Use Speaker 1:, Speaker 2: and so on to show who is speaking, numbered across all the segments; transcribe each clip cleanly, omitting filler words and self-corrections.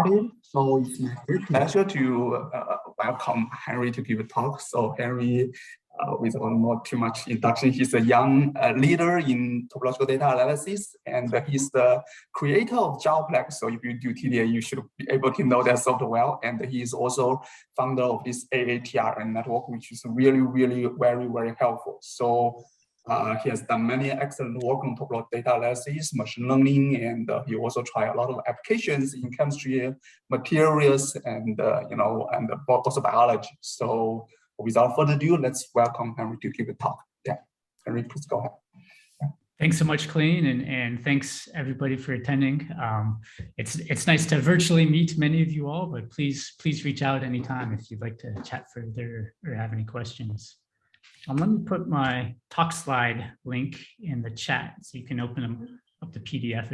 Speaker 1: So it's my great pleasure to welcome Henry to give a talk. So Henry, without not too much introduction, he's a young leader in topological data analysis, and he's the creator of JavaPlex. So if you do TDA, you should be able to know that software well. And he is also founder of this AATRN network, which is really, really very, very helpful. So he has done many excellent work on topological data analysis, machine learning, and he also tried a lot of applications in chemistry, materials, and and also biology. So without further ado, let's welcome Henry to give a talk. Yeah, Henry, please go ahead.
Speaker 2: Thanks so much, Colleen, and thanks everybody for attending. It's nice to virtually meet many of you all, but please reach out anytime if you'd like to chat further or have any questions. Let me put my talk slide link in the chat so you can open up the PDF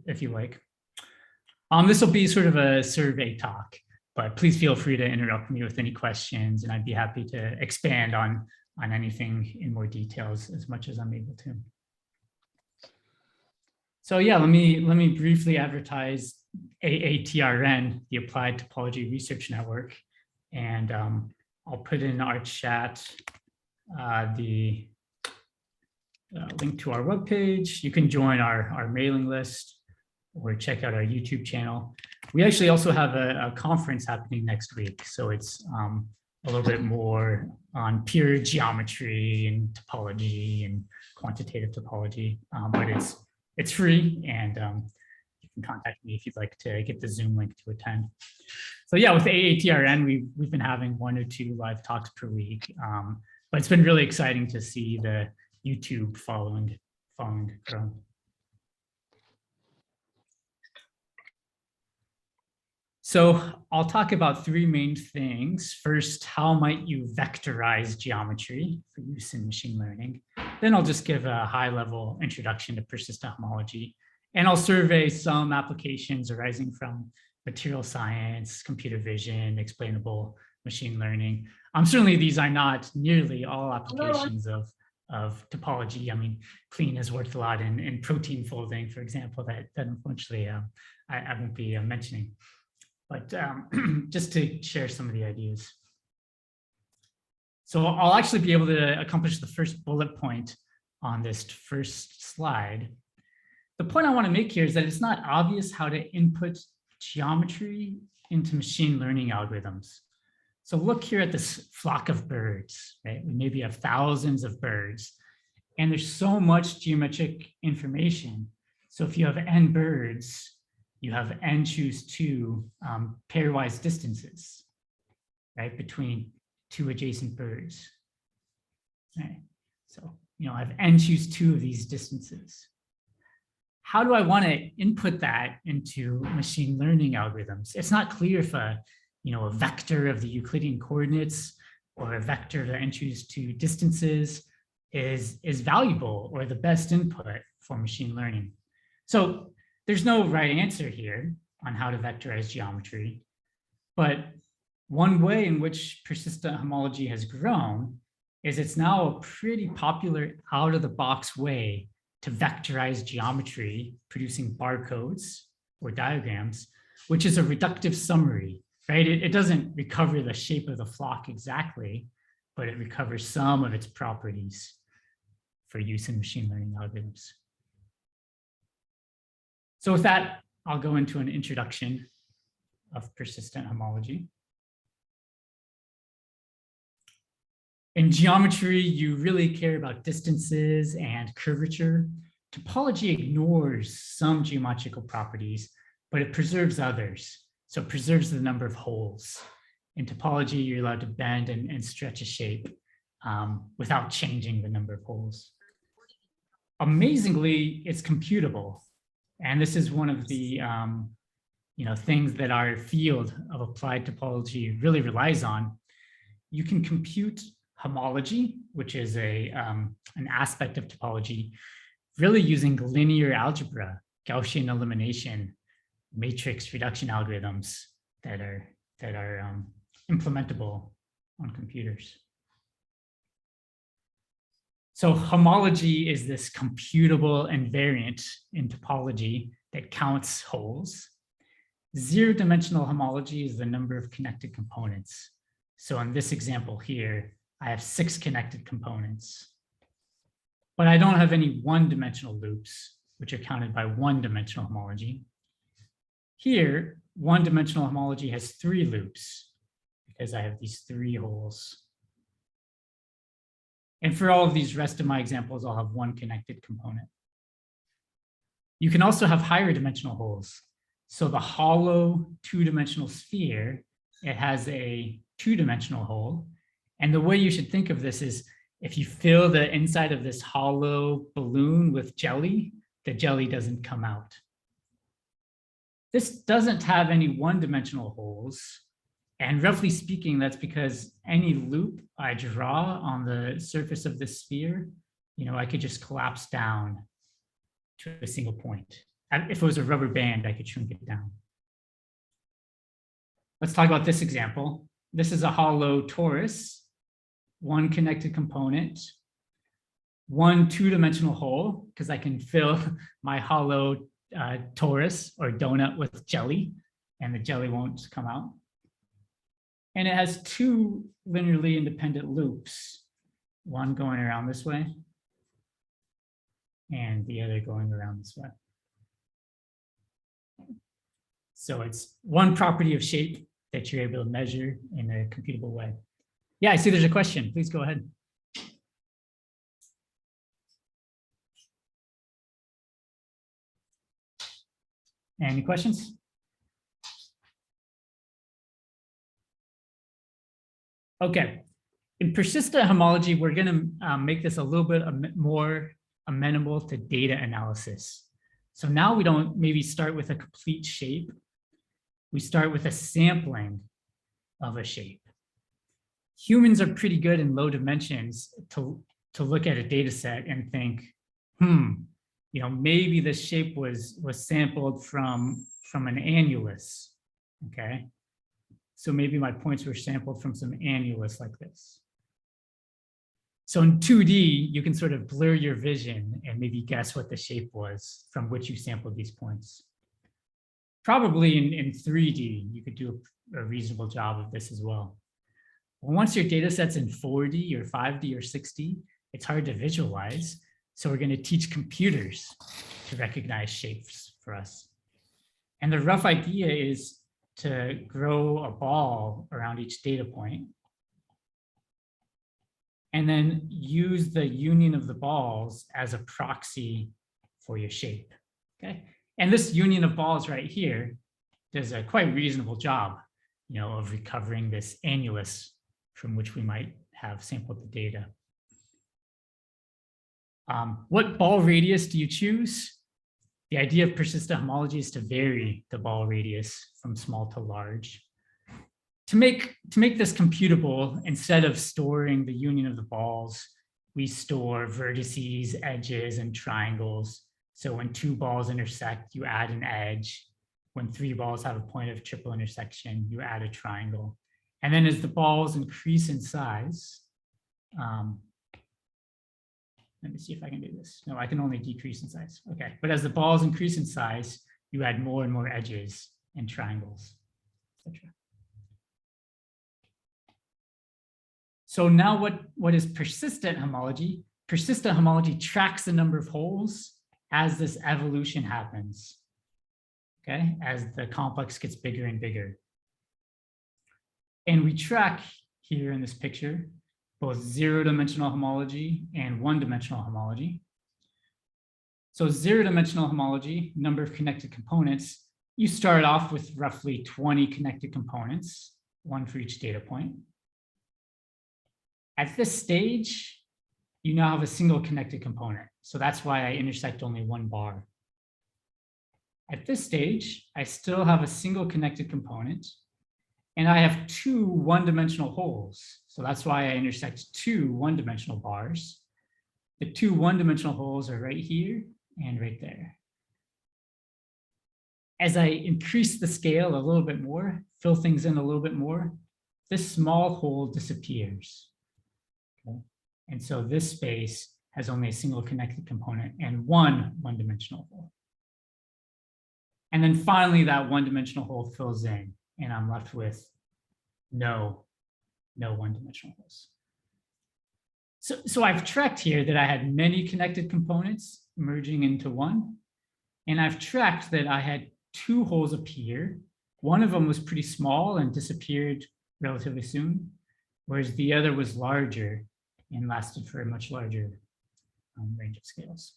Speaker 2: if you like. This will be sort of a survey talk, but please feel free to interrupt me with any questions, and I'd be happy to expand on anything in more details as much as I'm able to. So yeah, let me briefly advertise AATRN, the Applied Topology Research Network, and I'll put in our chat the link to our webpage. You can join our mailing list or check out our YouTube channel. We actually also have a conference happening next week, so it's a little bit more on pure geometry and topology and quantitative topology, but it's free, and you can contact me if you'd like to get the Zoom link to attend. So yeah, with AATRN, we've been having 1 or 2 live talks per week. But it's been really exciting to see the YouTube following grow. So I'll talk about 3 main things. First, how might you vectorize geometry for use in machine learning? Then I'll just give a high-level introduction to persistent homology. And I'll survey some applications arising from material science, computer vision, explainable machine learning. Certainly these are not nearly all applications of topology. I mean, Clean has worked a lot in protein folding, for example, that unfortunately I won't be mentioning. But just to share some of the ideas. So I'll actually be able to accomplish the first bullet point on this first slide. The point I want to make here is that it's not obvious how to input geometry into machine learning algorithms. So look here at this flock of birds, right? We maybe have thousands of birds, and there's so much geometric information. So if you have n birds, you have n choose 2 pairwise distances, right, between 2 adjacent birds. Right. So I have n choose 2 of these distances. How do I want to input that into machine learning algorithms? It's not clear if a vector of the Euclidean coordinates or a vector of the n choose 2 distances is valuable or the best input for machine learning. So there's no right answer here on how to vectorize geometry, but one way in which persistent homology has grown is it's now a pretty popular out-of-the-box way to vectorize geometry, producing barcodes or diagrams, which is a reductive summary. Right? It doesn't recover the shape of the flock exactly, but it recovers some of its properties for use in machine learning algorithms. So with that, I'll go into an introduction of persistent homology. In geometry, you really care about distances and curvature. Topology ignores some geometrical properties, but it preserves others. So it preserves the number of holes. In topology, you're allowed to bend and stretch a shape without changing the number of holes. Amazingly, it's computable. And this is one of the things that our field of applied topology really relies on. You can compute homology, which is an aspect of topology, really using linear algebra, Gaussian elimination, matrix reduction algorithms that are implementable on computers. So homology is this computable invariant in topology that counts holes. Zero-dimensional homology is the number of connected components. So in this example here, I have 6 connected components, but I don't have any one-dimensional loops, which are counted by one-dimensional homology. Here, one-dimensional homology has 3 loops because I have these 3 holes. And for all of these rest of my examples, I'll have 1 connected component. You can also have higher dimensional holes. So the hollow 2-dimensional sphere, it has a 2-dimensional hole. And the way you should think of this is if you fill the inside of this hollow balloon with jelly, the jelly doesn't come out. This doesn't have any one-dimensional holes. And roughly speaking, that's because any loop I draw on the surface of this sphere, I could just collapse down to a single point. If it was a rubber band, I could shrink it down. Let's talk about this example. This is a hollow torus, 1 connected component, 1 2-dimensional hole, because I can fill my hollow torus or donut with jelly, and the jelly won't come out. And it has 2 linearly independent loops, one going around this way, and the other going around this way. So it's one property of shape that you're able to measure in a computable way. Yeah, I see there's a question. Please go ahead. Any questions? Okay. In persistent homology, we're going to make this a little bit more amenable to data analysis. So now we don't maybe start with a complete shape. We start with a sampling of a shape. Humans are pretty good in low dimensions to look at a data set and think, maybe this shape was sampled from an annulus, okay? So maybe my points were sampled from some annulus like this. So in 2D, you can sort of blur your vision and maybe guess what the shape was from which you sampled these points. Probably in 3D, you could do a reasonable job of this as well. But once your data set's in 4D or 5D or 6D, it's hard to visualize. So we're going to teach computers to recognize shapes for us. And the rough idea is to grow a ball around each data point and then use the union of the balls as a proxy for your shape, okay? And this union of balls right here does a quite reasonable job, of recovering this annulus from which we might have sampled the data. What ball radius do you choose? The idea of persistent homology is to vary the ball radius from small to large. To make this computable, instead of storing the union of the balls, we store vertices, edges, and triangles. So when 2 balls intersect, you add an edge. When 3 balls have a point of triple intersection, you add a triangle. And then as the balls increase in size, let me see if I can do this. No, I can only decrease in size. Okay, but as the balls increase in size, you add more and more edges and triangles, etc. So now what is persistent homology? Persistent homology tracks the number of holes as this evolution happens, okay, as the complex gets bigger and bigger. And we track here in this picture both 0-dimensional homology and 1-dimensional homology. So 0-dimensional homology, number of connected components, you start off with roughly 20 connected components, 1 for each data point. At this stage, you now have a single connected component. So that's why I intersect only 1 bar. At this stage, I still have a single connected component, and I have 2 1-dimensional holes. So that's why I intersect 2 1-dimensional bars. The 2 1-dimensional holes are right here and right there. As I increase the scale a little bit more, fill things in a little bit more, this small hole disappears. Okay? And so this space has only a single connected component and 1 1-dimensional hole. And then finally, that one-dimensional hole fills in, and I'm left with no one-dimensional holes. So I've tracked here that I had many connected components merging into one. And I've tracked that I had 2 holes appear. One of them was pretty small and disappeared relatively soon, whereas the other was larger and lasted for a much larger range of scales.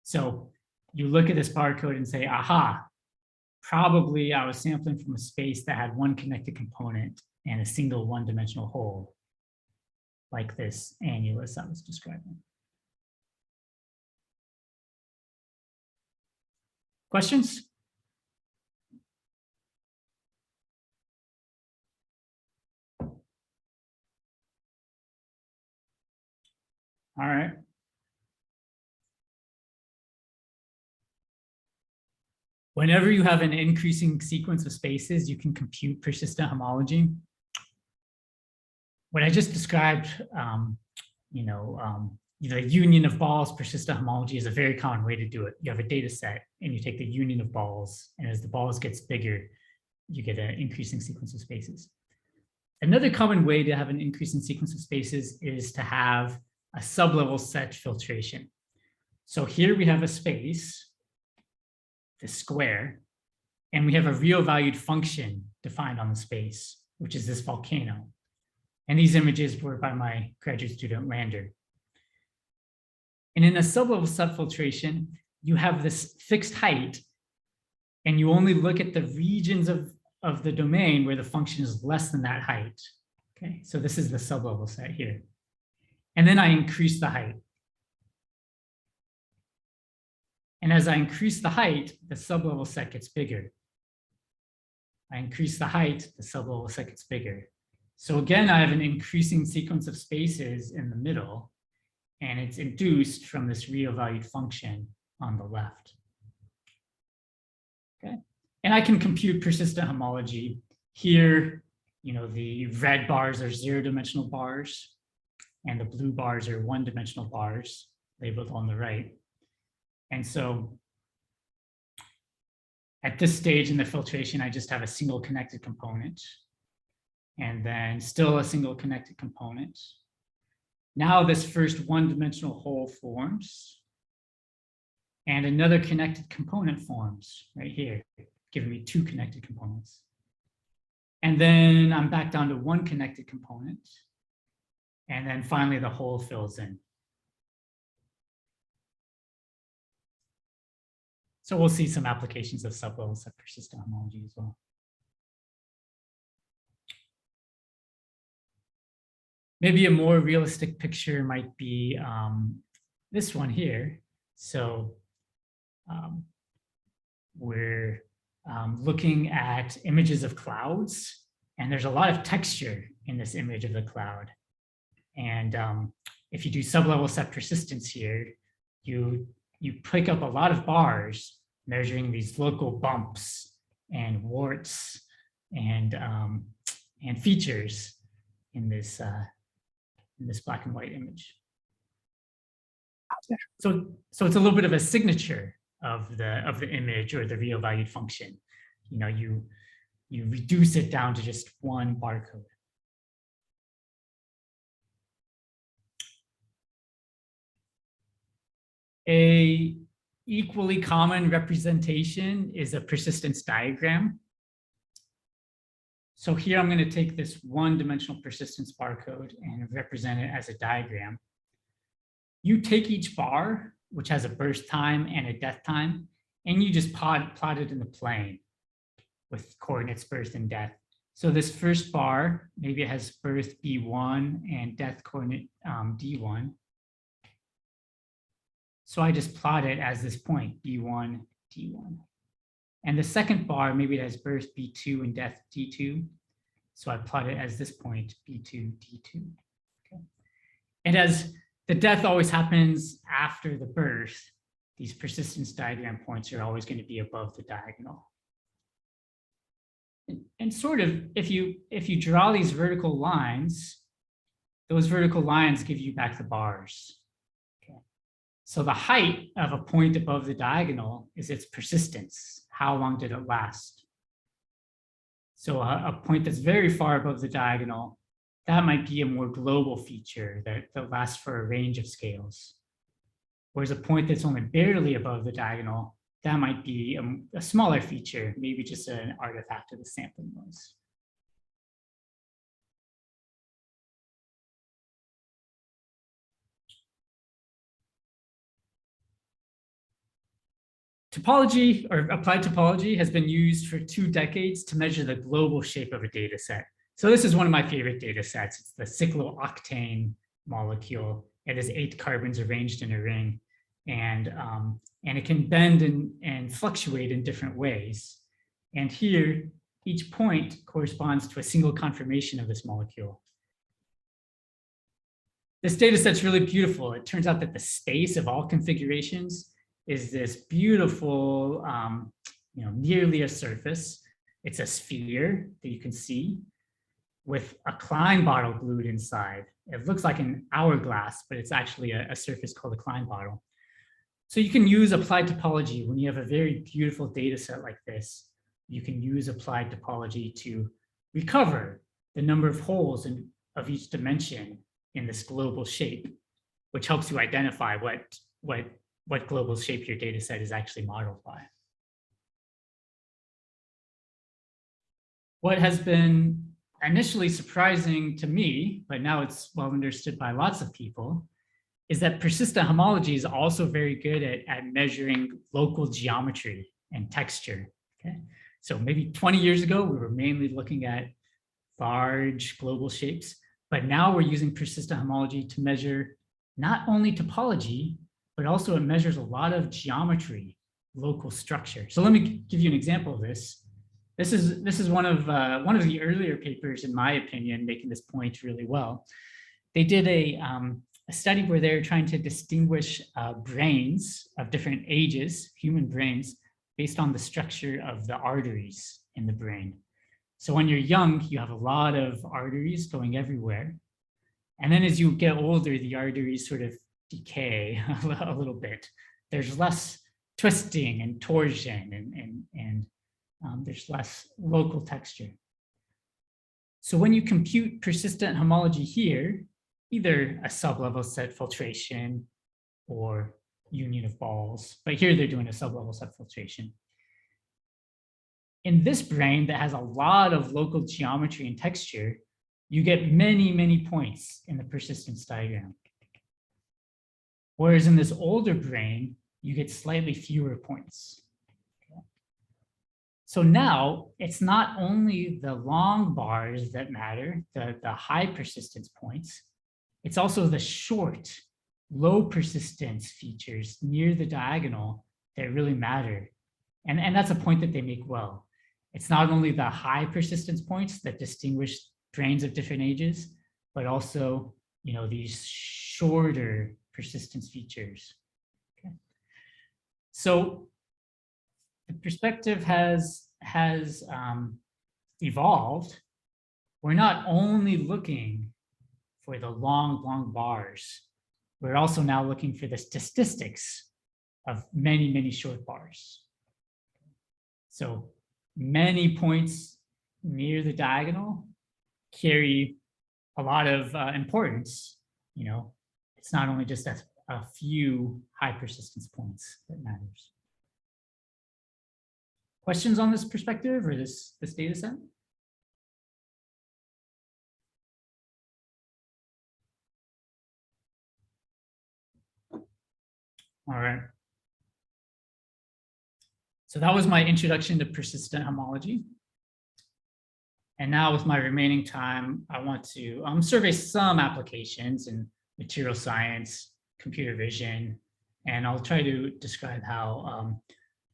Speaker 2: So you look at this barcode and say, aha, probably I was sampling from a space that had 1 connected component and a single one-dimensional hole, like this annulus I was describing. Questions? All right. Whenever you have an increasing sequence of spaces, you can compute persistent homology. What I just described, the union of balls persistent homology is a very common way to do it. You have a data set and you take the union of balls, and as the balls gets bigger, you get an increasing sequence of spaces. Another common way to have an increasing sequence of spaces is to have a sublevel set filtration. So here we have a space, the square, and we have a real valued function defined on the space, which is this volcano. And these images were by my graduate student, Lander. And in a sublevel subfiltration, you have this fixed height, and you only look at the regions of the domain where the function is less than that height. Okay, so this is the sublevel set here. And then I increase the height. And as I increase the height, the sublevel set gets bigger. I increase the height, the sublevel set gets bigger. So again, I have an increasing sequence of spaces in the middle, and it's induced from this real valued function on the left. Okay, and I can compute persistent homology. Here, the red bars are 0-dimensional bars, and the blue bars are 1-dimensional bars labeled on the right. And so at this stage in the filtration, I just have a single connected component, and then still a single connected component. Now this first 1-dimensional hole forms, and another connected component forms right here, giving me 2 connected components. And then I'm back down to 1 connected component. And then finally the hole fills in. So we'll see some applications of sublevel set persistent homology as well. Maybe a more realistic picture might be this one here. So we're looking at images of clouds, and there's a lot of texture in this image of the cloud. And if you do sublevel set persistence here, you pick up a lot of bars measuring these local bumps and warts and features in this black and white image. So it's a little bit of a signature of the image or the real valued function. You reduce it down to just 1 barcode. A equally common representation is a persistence diagram. So here I'm going to take this 1-dimensional persistence barcode and represent it as a diagram. You take each bar, which has a burst time and a death time, and you just plot it in the plane with coordinates birth and death. So this first bar, maybe it has birth B1 and death coordinate D1. So I just plot it as this point, B1, D1. And the second bar, maybe it has birth B2 and death D2. So I plot it as this point, B2, D2. Okay. And as the death always happens after the birth, these persistence diagram points are always going to be above the diagonal. And sort of, if you draw these vertical lines, those vertical lines give you back the bars. So the height of a point above the diagonal is its persistence, how long did it last? So a point that's very far above the diagonal, that might be a more global feature that lasts for a range of scales. Whereas a point that's only barely above the diagonal, that might be a smaller feature, maybe just an artifact of the sampling noise. Topology, or applied topology, has been used for 2 decades to measure the global shape of a data set. So this is one of my favorite data sets. It's the cyclooctane molecule. It has 8 carbons arranged in a ring, and it can bend and fluctuate in different ways. And here, each point corresponds to a single conformation of this molecule. This data set's really beautiful. It turns out that the space of all configurations is this beautiful, nearly a surface. It's a sphere that you can see with a Klein bottle glued inside. It looks like an hourglass, but it's actually a surface called a Klein bottle. So you can use applied topology when you have a very beautiful data set like this. You can use applied topology to recover the number of holes of each dimension in this global shape, which helps you identify what global shape your data set is actually modeled by. What has been initially surprising to me, but now it's well understood by lots of people, is that persistent homology is also very good at measuring local geometry and texture. Okay? So maybe 20 years ago, we were mainly looking at large global shapes, but now we're using persistent homology to measure not only topology, but also it measures a lot of geometry, local structure. So let me give you an example of this. This is one of the earlier papers, in my opinion, making this point really well. They did a study where they're trying to distinguish brains of different ages, human brains, based on the structure of the arteries in the brain. So when you're young, you have a lot of arteries going everywhere. And then as you get older, the arteries sort of decay a little bit. There's less twisting and torsion and there's less local texture. So when you compute persistent homology here, either a sublevel set filtration or union of balls, but here they're doing a sublevel set filtration. In this brain that has a lot of local geometry and texture, you get many, many points in the persistence diagram. Whereas in this older brain, you get slightly fewer points. Okay. So now it's not only the long bars that matter, the high persistence points, it's also the short, low persistence features near the diagonal that really matter. And that's a point that they make well. It's not only the high persistence points that distinguish brains of different ages, but also, these shorter persistence features. Okay. So the perspective has evolved. We're not only looking for the long bars, we're also now looking for the statistics of many, many short bars. So many points near the diagonal carry a lot of importance. It's not only just a few high persistence points that matters. Questions on this perspective or this data set? All right. So that was my introduction to persistent homology. And now with my remaining time, I want to survey some applications in material science, computer vision, and I'll try to describe how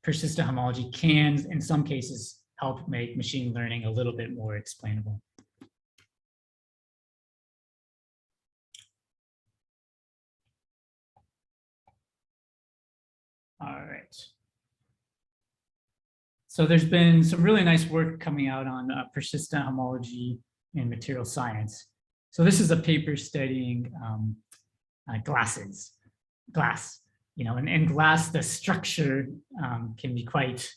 Speaker 2: persistent homology can, in some cases, help make machine learning a little bit more explainable. All right. So there's been some really nice work coming out on persistent homology in material science. So this is a paper studying glass. In glass, the structure can be quite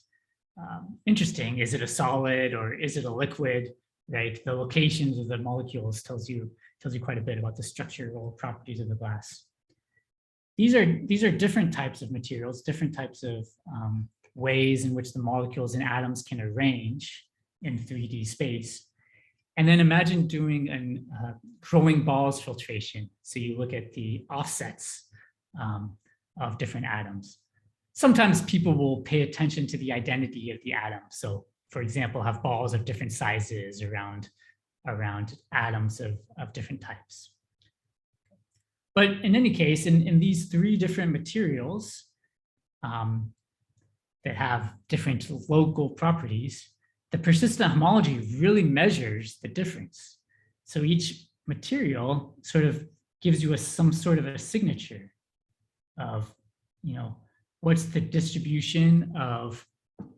Speaker 2: interesting. Is it a solid or is it a liquid, right? The locations of the molecules tells you quite a bit about the structural properties of the glass. These are different types of materials, different types of ways in which the molecules and atoms can arrange in 3D space. And then imagine doing an growing balls filtration. So you look at the offsets of different atoms. Sometimes people will pay attention to the identity of the atom. So for example, have balls of different sizes around atoms of different types. But in any case, in these three different materials that have different local properties, the persistent homology really measures the difference. So each material sort of gives you some sort of a signature of, what's the distribution of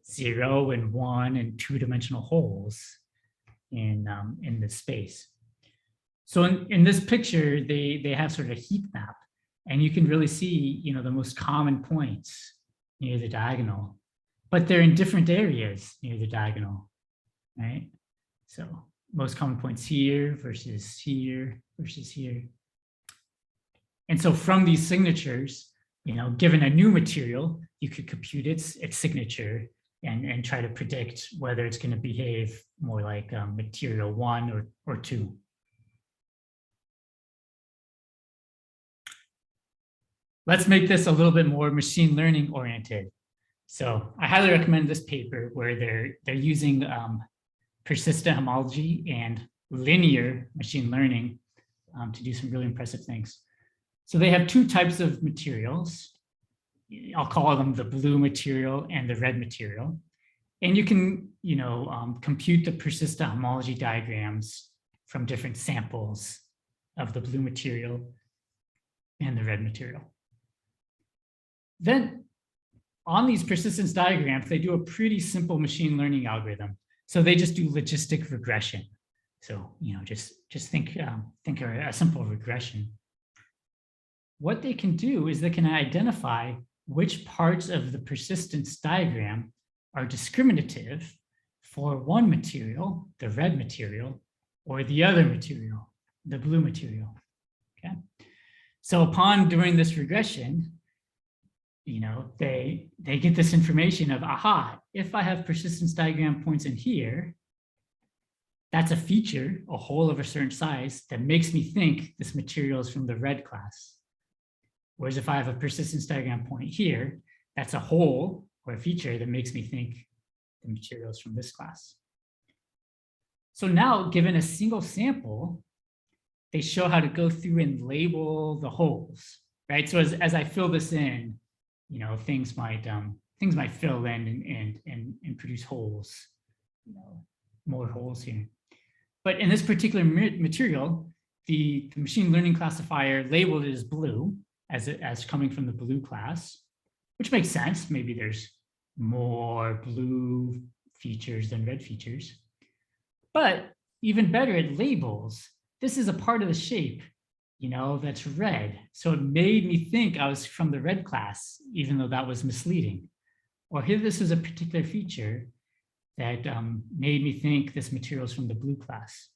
Speaker 2: 0 and 1 and 2-dimensional holes in this space. So in this picture, they have sort of a heat map, and you can really see, the most common points near the diagonal, but they're in different areas near the diagonal, right? So most common points here versus here versus here. And so from these signatures, given a new material, you could compute its signature and try to predict whether it's going to behave more like material 1 or 2. Let's make this a little bit more machine learning oriented. So I highly recommend this paper where they're using persistent homology and linear machine learning to do some really impressive things. So they have two types of materials. I'll call them the blue material and the red material. And you can, compute the persistent homology diagrams from different samples of the blue material and the red material. Then on these persistence diagrams, they do a pretty simple machine learning algorithm. So they just do logistic regression. So, just think of a simple regression. What they can do is they can identify which parts of the persistence diagram are discriminative for one material, the red material, or the other material, the blue material. Okay. So upon doing this regression, they get this information of, aha, if I have persistence diagram points in here, that's a feature, a hole of a certain size that makes me think this material is from the red class. Whereas if I have a persistence diagram point here, that's a hole or a feature that makes me think the material is from this class. So now, given a single sample, they show how to go through and label the holes, right? So as I fill this in, things might fill in and produce holes, more holes here. But in this particular material, the machine learning classifier labeled it as blue, as coming from the blue class, which makes sense. Maybe there's more blue features than red features. But even better, it labels, this is a part of the shape, that's red. So it made me think I was from the red class, even though that was misleading. Or here, this is a particular feature that made me think this material is from the blue class.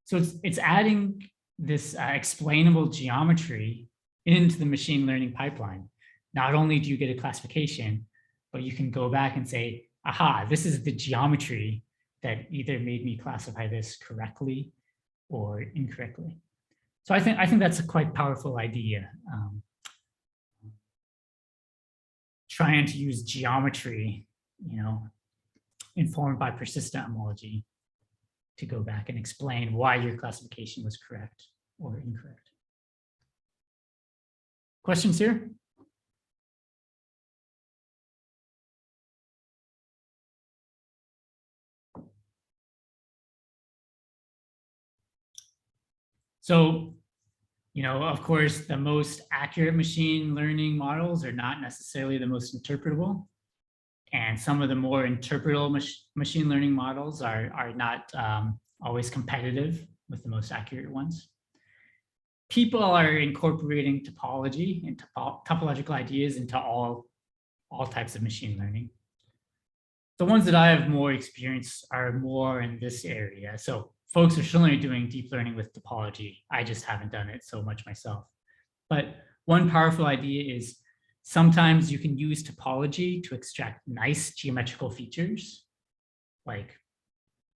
Speaker 2: So it's adding this explainable geometry into the machine learning pipeline. Not only do you get a classification, but you can go back and say, aha, this is the geometry that either made me classify this correctly or incorrectly. So I think that's a quite powerful idea. Trying to use geometry, informed by persistent homology to go back and explain why your classification was correct or incorrect. Questions here? So, of course, the most accurate machine learning models are not necessarily the most interpretable. And some of the more interpretable machine learning models are not always competitive with the most accurate ones. People are incorporating topology and topological ideas into all types of machine learning. the ones that I have more experience are more in this area. So folks are certainly doing deep learning with topology. I just haven't done it so much myself. But one powerful idea is sometimes you can use topology to extract nice geometrical features, like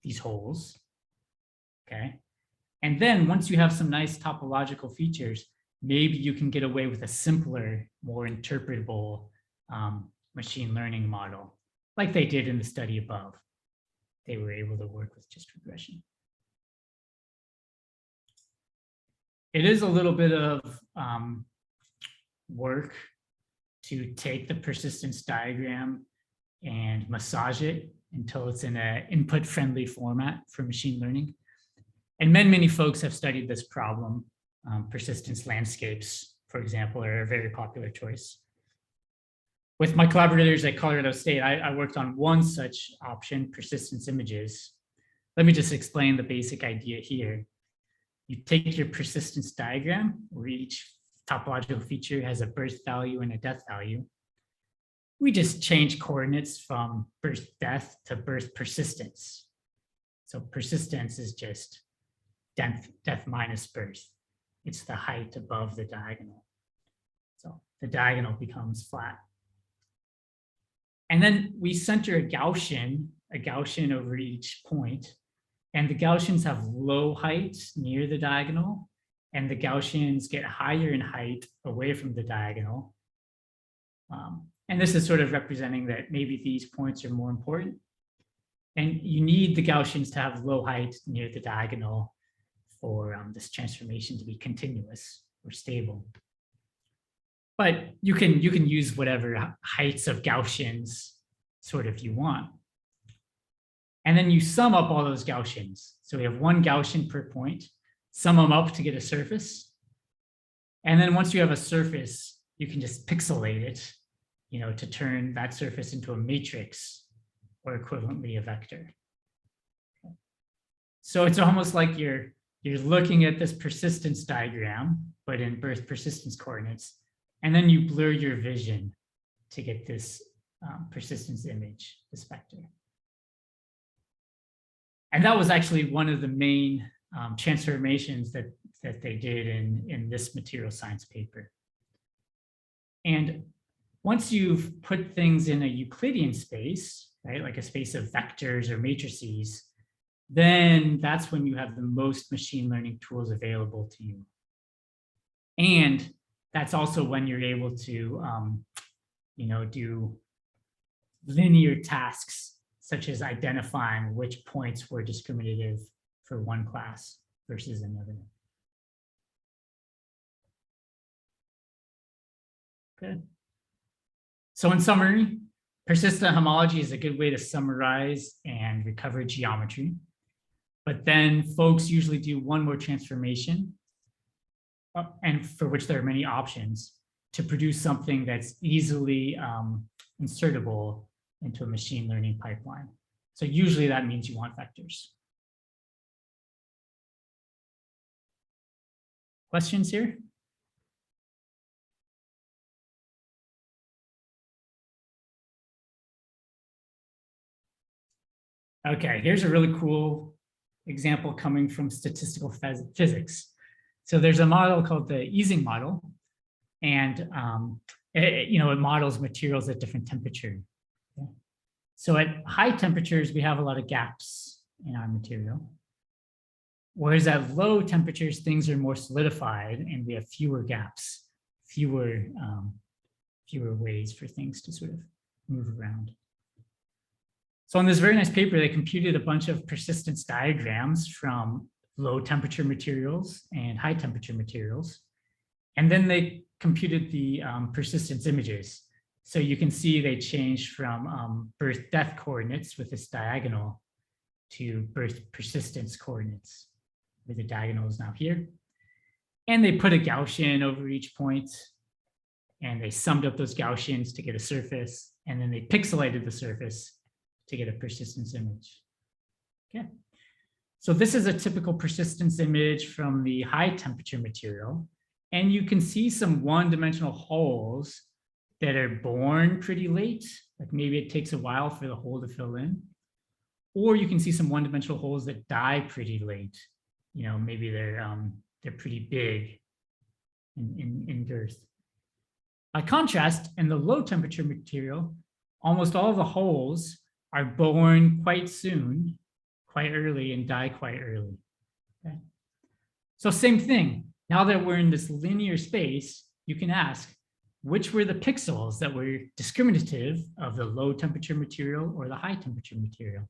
Speaker 2: these holes, okay? And then once you have some nice topological features, maybe you can get away with a simpler, more interpretable machine learning model, like they did in the study above. They were able to work with just regression. It is a little bit of work to take the persistence diagram and massage it until it's in an input-friendly format for machine learning. And many folks have studied this problem. Persistence landscapes, for example, are a very popular choice. With my collaborators at Colorado State, I worked on one such option, persistence images. Let me just explain the basic idea here. You take your persistence diagram, where each topological feature has a birth value and a death value. We just change coordinates from birth death to birth persistence. So persistence is just death minus birth. It's the height above the diagonal. So the diagonal becomes flat. And then we center a Gaussian over each point. And the Gaussians have low height near the diagonal, and the Gaussians get higher in height away from the diagonal. And this is sort of representing that maybe these points are more important. And you need the Gaussians to have low height near the diagonal for this transformation to be continuous or stable. But you can use whatever heights of Gaussians sort of you want. And then you sum up all those Gaussians. So we have one Gaussian per point, sum them up to get a surface. And then once you have a surface, you can just pixelate it, to turn that surface into a matrix or equivalently a vector. So it's almost like you're looking at this persistence diagram, but in birth persistence coordinates, and then you blur your vision to get this persistence image, this vector. And that was actually one of the main transformations that they did in this material science paper. And once you've put things in a Euclidean space, right, like a space of vectors or matrices, then that's when you have the most machine learning tools available to you. And that's also when you're able to, do linear tasks, such as identifying which points were discriminative for one class versus another. Good. So in summary, persistent homology is a good way to summarize and recover geometry. But then folks usually do one more transformation, and for which there are many options, to produce something that's easily insertable into a machine learning pipeline. So usually that means you want vectors. Questions here? Okay, here's a really cool example coming from statistical physics. So there's a model called the Ising model, and it models materials at different temperature. Okay. So at high temperatures, we have a lot of gaps in our material. Whereas at low temperatures, things are more solidified and we have fewer gaps, fewer ways for things to sort of move around. So in this very nice paper, they computed a bunch of persistence diagrams from low temperature materials and high temperature materials. And then they computed the persistence images. So you can see they changed from birth death coordinates with this diagonal to birth persistence coordinates, where the diagonal is now here. And they put a Gaussian over each point, and they summed up those Gaussians to get a surface, and then they pixelated the surface to get a persistence image. Okay. So this is a typical persistence image from the high temperature material. And you can see some one-dimensional holes that are born pretty late, like maybe it takes a while for the hole to fill in. Or you can see some one-dimensional holes that die pretty late. Maybe they're pretty big in girth. By contrast, in the low temperature material, almost all the holes are born quite soon, quite early, and die quite early. Okay? So same thing. Now that we're in this linear space, you can ask, which were the pixels that were discriminative of the low temperature material or the high temperature material?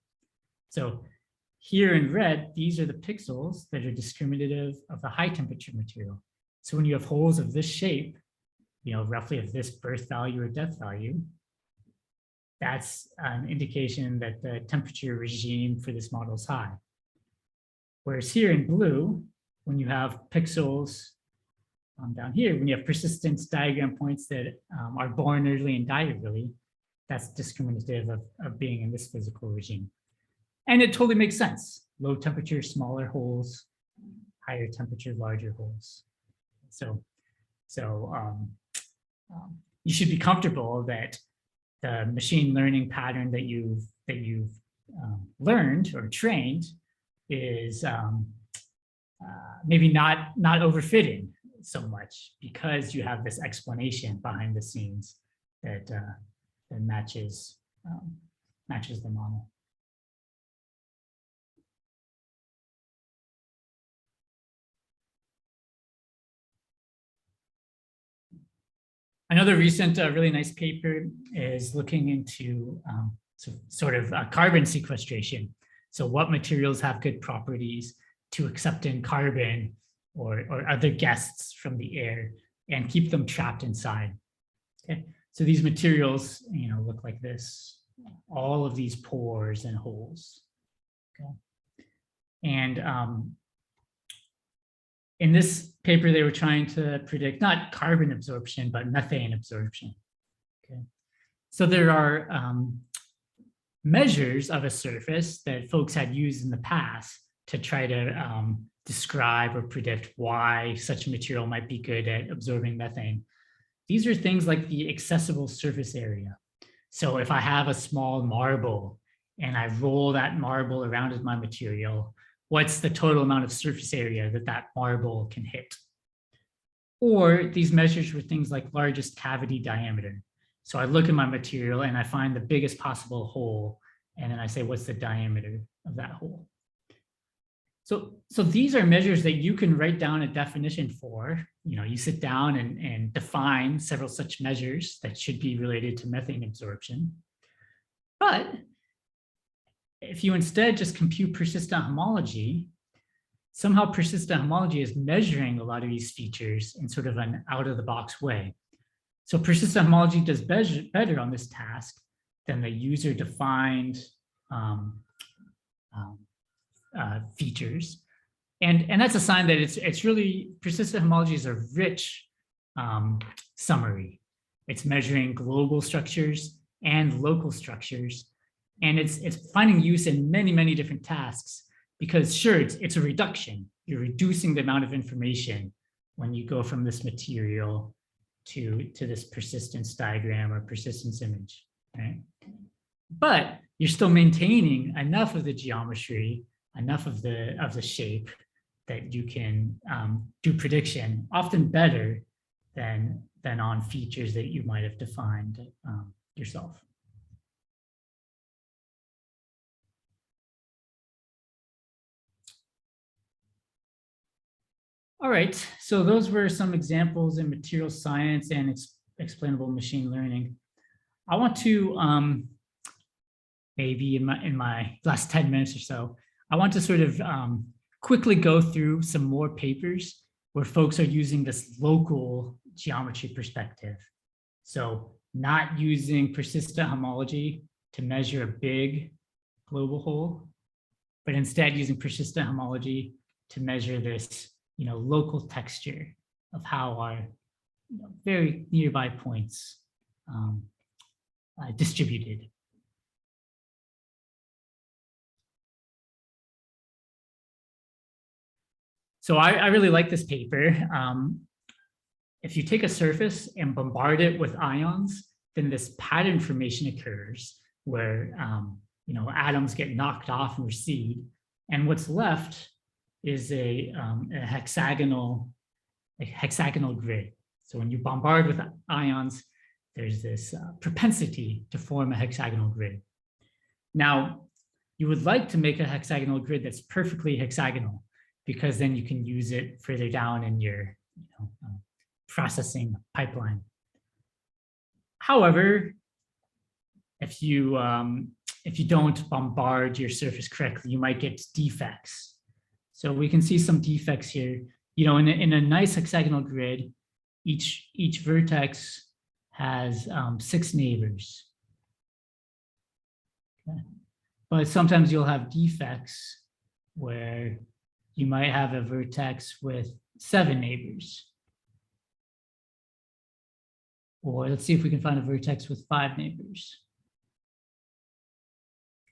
Speaker 2: So here in red, these are the pixels that are discriminative of the high temperature material. So when you have holes of this shape, roughly of this birth value or death value, that's an indication that the temperature regime for this model is high. Whereas here in blue, when you have pixels down here, when you have persistence diagram points that are born early and die early, that's discriminative of being in this physical regime. And it totally makes sense. Low temperature, smaller holes, higher temperature, larger holes. So you should be comfortable that the machine learning pattern that you've learned or trained is maybe not overfitting so much, because you have this explanation behind the scenes that matches the model. Another recent really nice paper is looking into sort of carbon sequestration. So what materials have good properties to accept in carbon or other guests from the air and keep them trapped inside. Okay, so these materials, look like this, all of these pores and holes. Okay, and in this paper, they were trying to predict not carbon absorption, but methane absorption. Okay, so there are measures of a surface that folks had used in the past to try to describe or predict why such a material might be good at absorbing methane. These are things like the accessible surface area. So if I have a small marble and I roll that marble around as my material, what's the total amount of surface area that marble can hit? Or these measures were things like largest cavity diameter. So I look at my material and I find the biggest possible hole, and then I say, what's the diameter of that hole? So these are measures that you can write down a definition for. You sit down and define several such measures that should be related to methane absorption. But if you instead just compute persistent homology, somehow persistent homology is measuring a lot of these features in sort of an out-of-the-box way. So persistent homology does better on this task than the user-defined features. And that's a sign that it's really, persistent homology is a rich summary. It's measuring global structures and local structures. And it's finding use in many, many different tasks, because sure, it's a reduction. You're reducing the amount of information when you go from this material to this persistence diagram or persistence image, right? But you're still maintaining enough of the geometry, enough of the shape that you can do prediction, often better than on features that you might have defined yourself. All right, so those were some examples in material science and explainable machine learning. I want to maybe in my last 10 minutes or so, I want to sort of quickly go through some more papers where folks are using this local geometry perspective. So not using persistent homology to measure a big global hole, but instead using persistent homology to measure this local texture of how our very nearby points distributed. So I really like this paper. if you take a surface and bombard it with ions, then this pattern formation occurs where atoms get knocked off and recede, and what's left is a hexagonal grid. So when you bombard with ions, there's this propensity to form a hexagonal grid. Now, you would like to make a hexagonal grid that's perfectly hexagonal, because then you can use it further down in your processing pipeline. However, if you don't bombard your surface correctly, you might get defects. So we can see some defects here. In a nice hexagonal grid, each vertex has 6 neighbors. Okay. But sometimes you'll have defects where you might have a vertex with 7 neighbors. Or let's see if we can find a vertex with 5 neighbors.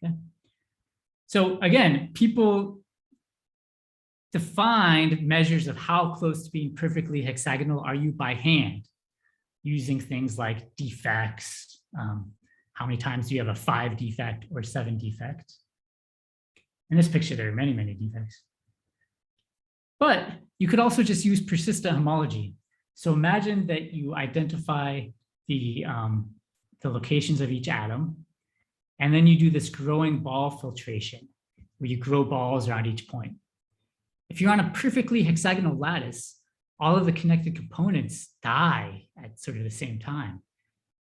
Speaker 2: Okay. So again, people defined measures of how close to being perfectly hexagonal are you by hand, using things like defects. How many times do you have a 5 defect or 7 defect? In this picture, there are many, many defects. But you could also just use persistent homology. So imagine that you identify the locations of each atom, and then you do this growing ball filtration, where you grow balls around each point. If you're on a perfectly hexagonal lattice, all of the connected components die at sort of the same time.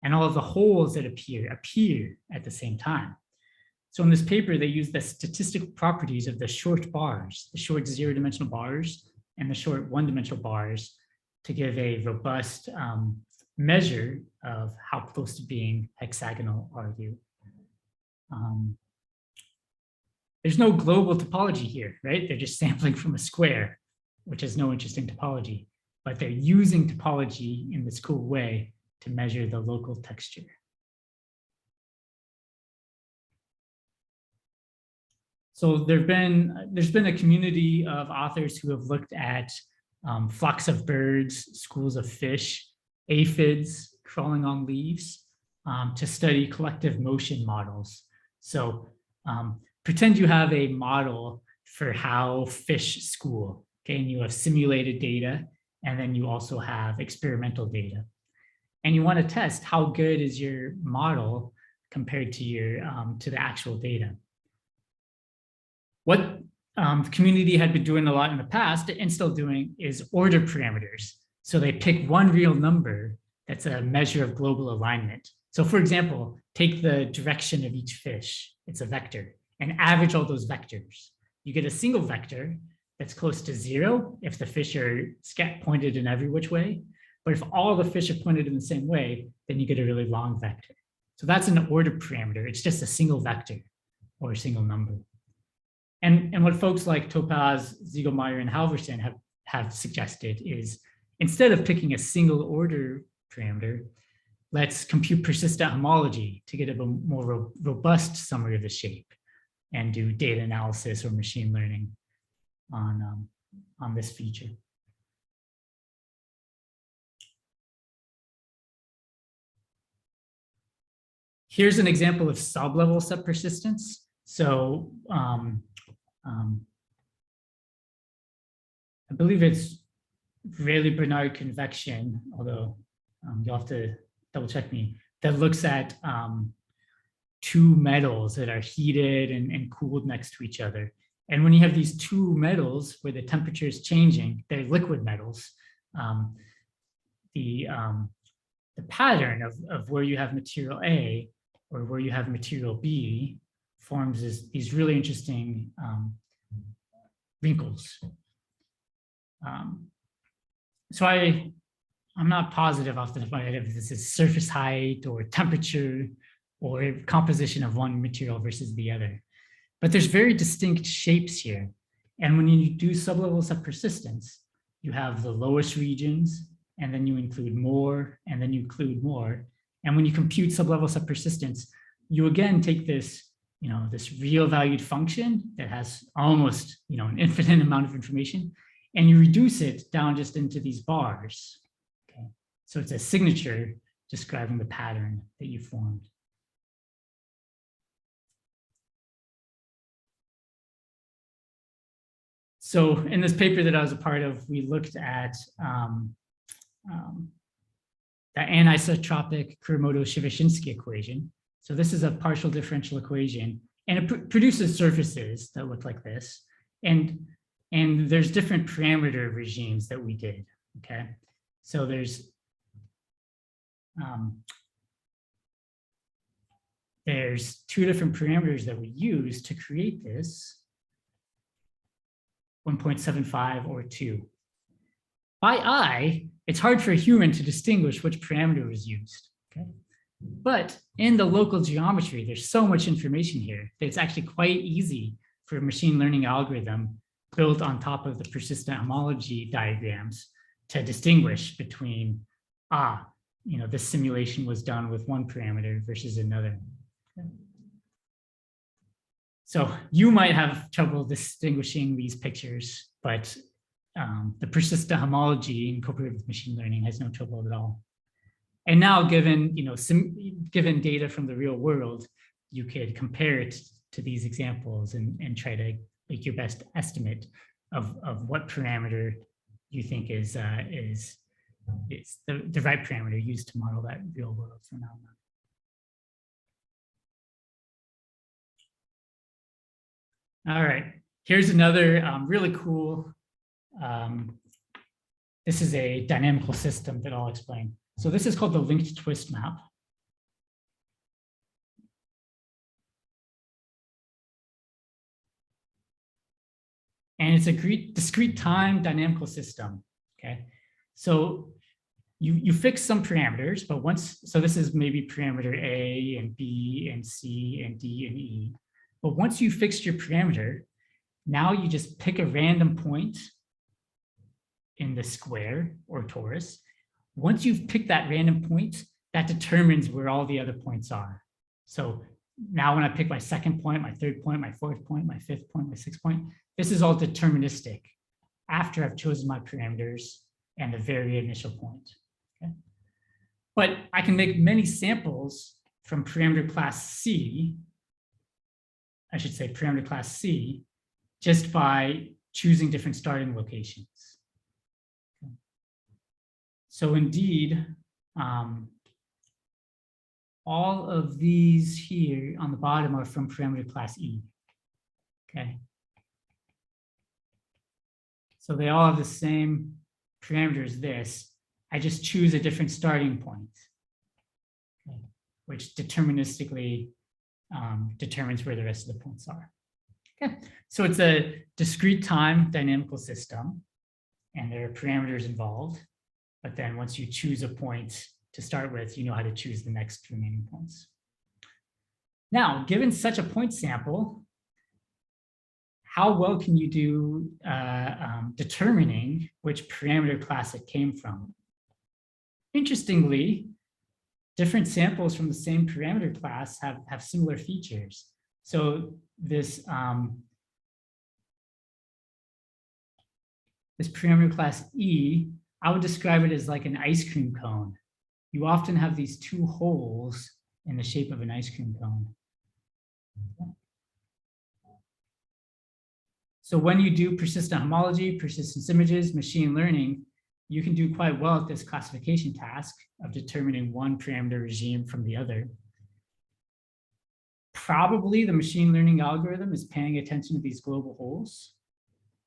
Speaker 2: And all of the holes that appear at the same time. So in this paper, they use the statistical properties of the short bars, the short 0-dimensional bars and the short 1-dimensional bars, to give a robust measure of how close to being hexagonal are you. There's no global topology here, right? They're just sampling from a square, which has no interesting topology, but they're using topology in this cool way to measure the local texture. So there's been a community of authors who have looked at flocks of birds, schools of fish, aphids crawling on leaves, to study collective motion models. So pretend you have a model for how fish school, okay, and you have simulated data, and then you also have experimental data. And you want to test how good is your model compared to your to the actual data. What the community had been doing a lot in the past and still doing is order parameters. So they pick one real number that's a measure of global alignment. So for example, take the direction of each fish, it's a vector, and average all those vectors. You get a single vector that's close to 0 if the fish are pointed in every which way. But if all the fish are pointed in the same way, then you get a really long vector. So that's an order parameter. It's just a single vector or a single number. And what folks like Topaz, Ziegelmeyer, and Halverson have suggested is, instead of picking a single order parameter, let's compute persistent homology to get a more robust summary of the shape and do data analysis or machine learning on this feature. Here's an example of sub-level subpersistence. So I believe it's Rayleigh-Bernard convection, although you'll have to double check me, that looks at 2 metals that are heated and cooled next to each other. And when you have these 2 metals where the temperature is changing, they're liquid metals, the pattern of where you have material A or where you have material B forms these really interesting wrinkles. So I'm not positive off the top of my head if this is surface height or temperature or composition of one material versus the other. But there's very distinct shapes here. And when you do sublevel subpersistence, you have the lowest regions, and then you include more, and then you include more. And when you compute sublevel subpersistence, you again take this, this real valued function that has almost, an infinite amount of information, and you reduce it down just into these bars. Okay. So it's a signature describing the pattern that you formed. So in this paper that I was a part of, we looked at the anisotropic Kuramoto-Shibashinsky equation. So this is a partial differential equation, and it produces surfaces that look like this. And there's different parameter regimes that we did, okay? So there's two different parameters that we use to create this, 1.75 or 2. By eye, it's hard for a human to distinguish which parameter was used, okay? But in the local geometry, there's so much information here that it's actually quite easy for a machine learning algorithm built on top of the persistent homology diagrams to distinguish between, this simulation was done with one parameter versus another. Okay. So you might have trouble distinguishing these pictures, but the persistent homology incorporated with machine learning has no trouble at all. And now, given given data from the real world, you could compare it to these examples and try to make your best estimate of what parameter you think is the right parameter used to model that real world phenomenon. All right, here's another really cool. This is a dynamical system that I'll explain. So this is called the linked twist map. And it's a discrete time dynamical system, okay? So you fix some parameters, but so this is maybe parameter A and B and C and D and E. But once you fixed your parameter, now you just pick a random point in the square or torus. Once you've picked that random point, that determines where all the other points are. So now when I pick my second point, my third point, my fourth point, my fifth point, my sixth point, this is all deterministic after I've chosen my parameters and the very initial point. Okay? But I can make many samples from parameter class C, I should say parameter class C, just by choosing different starting locations. Okay. So indeed, all of these here on the bottom are from parameter class E, okay? So they all have the same parameter as this. I just choose a different starting point, okay, which deterministically determines where the rest of the points are. Okay, so it's a discrete time dynamical system, and there are parameters involved. But then once you choose a point to start with, you know how to choose the next remaining points. Now, given such a point sample, how well can you do determining which parameter class it came from? Interestingly, different samples from the same parameter class have similar features. So this parameter class E, I would describe it as like an ice cream cone. You often have these two holes in the shape of an ice cream cone. So when you do persistent homology, persistence images, machine learning, you can do quite well at this classification task of determining one parameter regime from the other. Probably the machine learning algorithm is paying attention to these global holes,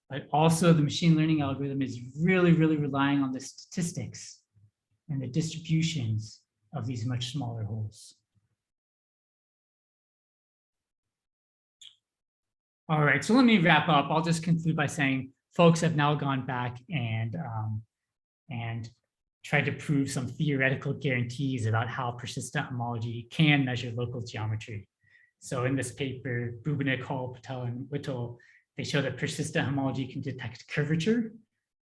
Speaker 2: but also the machine learning algorithm is really, really relying on the statistics and the distributions of these much smaller holes. All right, so let me wrap up. I'll just conclude by saying folks have now gone back and tried to prove some theoretical guarantees about how persistent homology can measure local geometry. So in this paper, Bubenik, Hall, Patel, and Whittle, they show that persistent homology can detect curvature,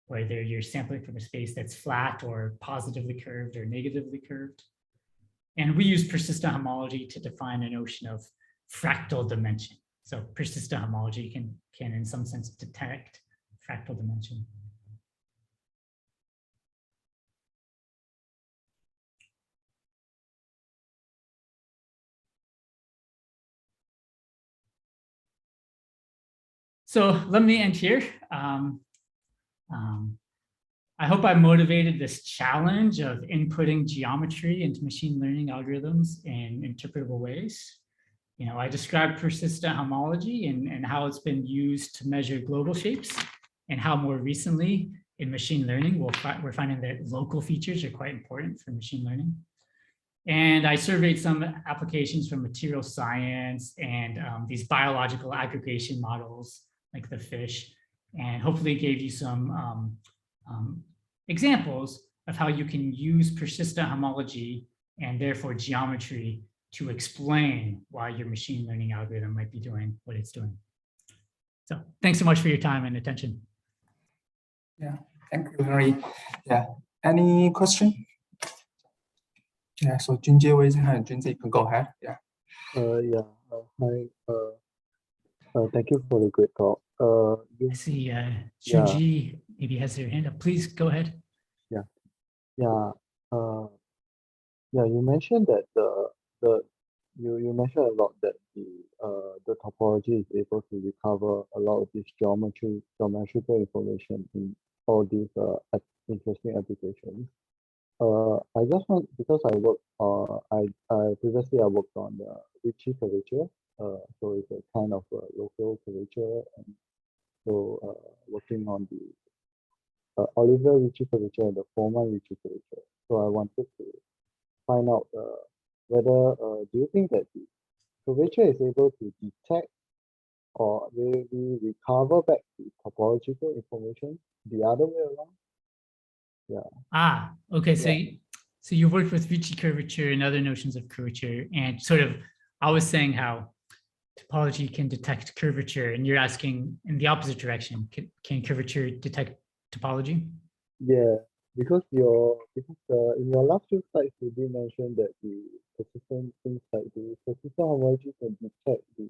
Speaker 2: whether you're sampling from a space that's flat or positively curved or negatively curved. And we use persistent homology to define a notion of fractal dimension. So persistent homology can in some sense detect fractal dimension. So let me end here. I hope I motivated this challenge of inputting geometry into machine learning algorithms in interpretable ways. I described persistent homology and how it's been used to measure global shapes, and how more recently in machine learning, we're finding that local features are quite important for machine learning. And I surveyed some applications from material science and these biological aggregation models like the fish, and hopefully gave you some examples of how you can use persistent homology and therefore geometry to explain why your machine learning algorithm might be doing what it's doing. So thanks so much for your time and attention.
Speaker 1: Yeah, thank you, Henry. Yeah, any question? Yeah, so Junjie raised hand. Junjie, you can go ahead. Yeah.
Speaker 3: Hi. Thank you for the great talk.
Speaker 2: I see Junji maybe has their hand up. Please go ahead.
Speaker 3: You mentioned that you mentioned a lot that the topology is able to recover a lot of this geometrical information in all these interesting applications. I just want, because I previously worked on the Ricci curvature, so it's a kind of a local curvature, and so working on the Oliver Ricci curvature and the Foreman Ricci curvature. So I wanted to find out whether do you think that the curvature is able to detect or maybe recover back the topological information the other way around?
Speaker 2: Okay. So you worked with Ricci curvature and other notions of curvature, and sort of I was saying how topology can detect curvature, and you're asking in the opposite direction. Can curvature detect topology?
Speaker 3: Yeah, because in your last few slides you did mention that the persistent things like the persistent homology can detect the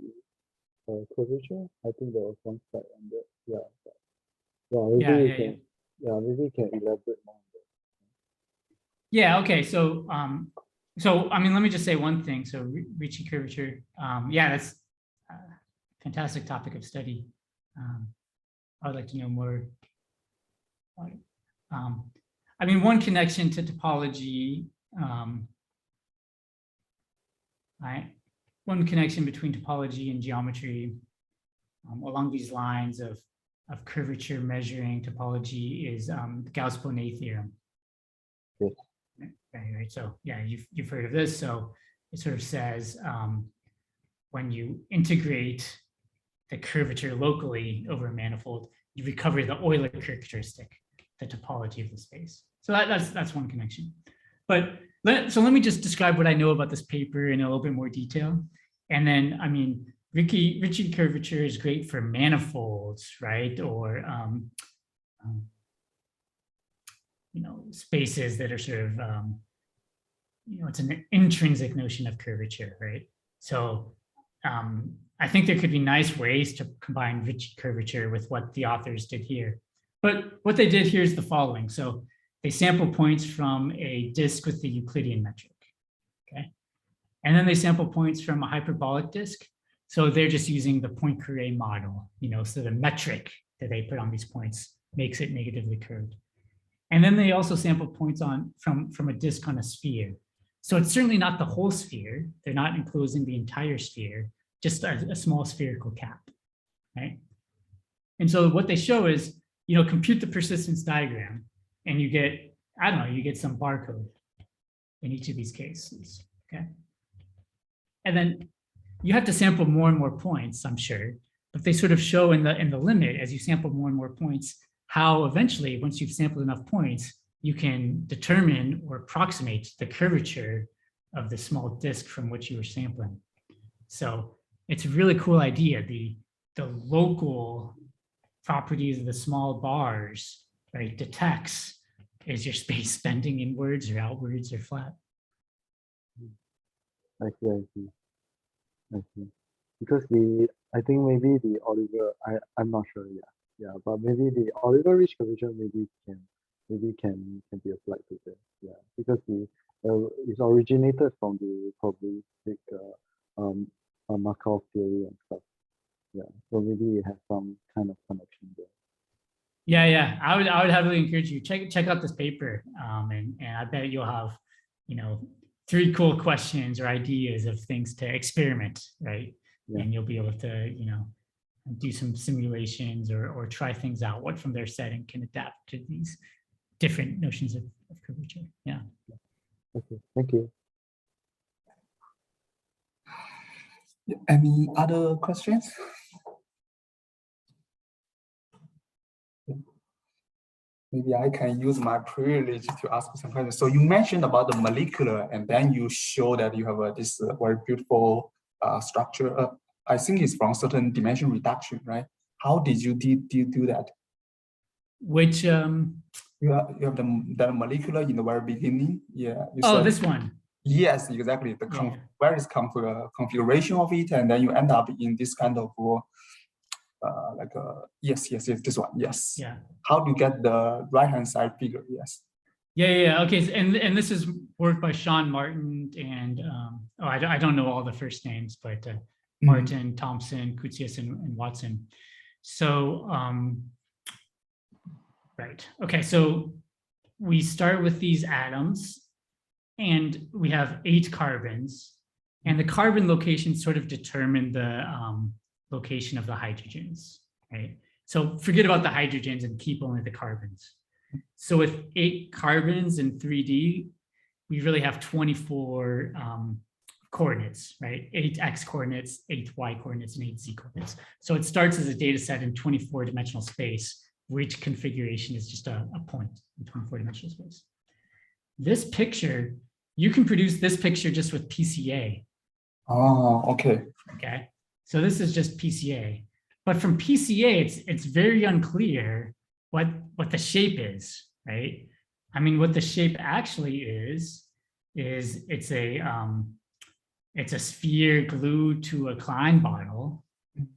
Speaker 3: curvature. I think there was one slide on that. Maybe you can elaborate more on that.
Speaker 2: Yeah. Okay. So I mean, let me just say one thing. So Ricci curvature, that's a fantastic topic of study. I would like to know more. I mean, one connection to topology, one connection between topology and geometry along these lines of curvature measuring topology is the Gauss-Bonnet theorem.
Speaker 3: Yes.
Speaker 2: Right. So yeah, you've heard of this. So it sort of says when you integrate the curvature locally over a manifold, you recover the Euler characteristic, the topology of the space. So that's one connection. But let me just describe what I know about this paper in a little bit more detail. And then, I mean, Ricci curvature is great for manifolds, right? Or spaces that are sort of it's an intrinsic notion of curvature, right? So I think there could be nice ways to combine Ricci curvature with what the authors did here. But what they did here is the following. So they sample points from a disk with the Euclidean metric, okay? And then they sample points from a hyperbolic disk. So they're just using the Poincare model, so the metric that they put on these points makes it negatively curved. And then they also sample points from a disk on a sphere. So it's certainly not the whole sphere. They're not enclosing the entire sphere, just a small spherical cap, right? And so what they show is, compute the persistence diagram, and you get, you get some barcode in each of these cases, okay? And then you have to sample more and more points, I'm sure, but they sort of show in the limit, as you sample more and more points, how eventually, once you've sampled enough points, you can determine or approximate the curvature of the small disk from which you were sampling. So it's a really cool idea. The local properties of the small bars, right, detects, is your space bending inwards or outwards or flat?
Speaker 3: I see. Because I think maybe the Oliver, I'm not sure, but maybe the Oliver Ricci curvature maybe can be applied to this, because it's originated from the probabilistic Markov theory and stuff. Yeah, so maybe we have some kind of connection there.
Speaker 2: Yeah. I would heavily encourage you check out this paper, and I bet you'll have, 3 cool questions or ideas of things to experiment, right?
Speaker 3: Yeah.
Speaker 2: And you'll be able to, do some simulations or try things out. What from their setting can adapt to these different notions of curvature. Yeah.
Speaker 3: Okay, thank you.
Speaker 1: Any other questions? Maybe I can use my privilege to ask some questions. So you mentioned about the molecular, and then you show that you have this very beautiful structure. I think it's from certain dimension reduction, right? How did you do that?
Speaker 2: Which
Speaker 1: you have the molecular in the very beginning. Yeah.
Speaker 2: Oh, this one.
Speaker 1: Yes, exactly. The various configuration of it, and then you end up in this kind of yes, this one. Yes.
Speaker 2: Yeah.
Speaker 1: How do you get the right-hand side figure? Yes.
Speaker 2: Yeah. Okay. And this is work by Sean Martin and I don't know all the first names, but Martin, Thompson, Koutsias, and Watson. So right. Okay. So we start with these atoms, and we have 8 carbons, and the carbon locations sort of determine the location of the hydrogens, right? So forget about the hydrogens and keep only the carbons. So with 8 carbons in 3D, we really have 24 coordinates, right? 8 x coordinates, 8 y coordinates, and 8 z coordinates. So it starts as a data set in 24-dimensional space, where each configuration is just a point in 24-dimensional space. This picture, you can produce this picture just with PCA.
Speaker 1: Oh, okay.
Speaker 2: Okay, so this is just PCA. But from PCA, it's very unclear what the shape is, right? I mean, what the shape actually is it's a sphere glued to a Klein bottle,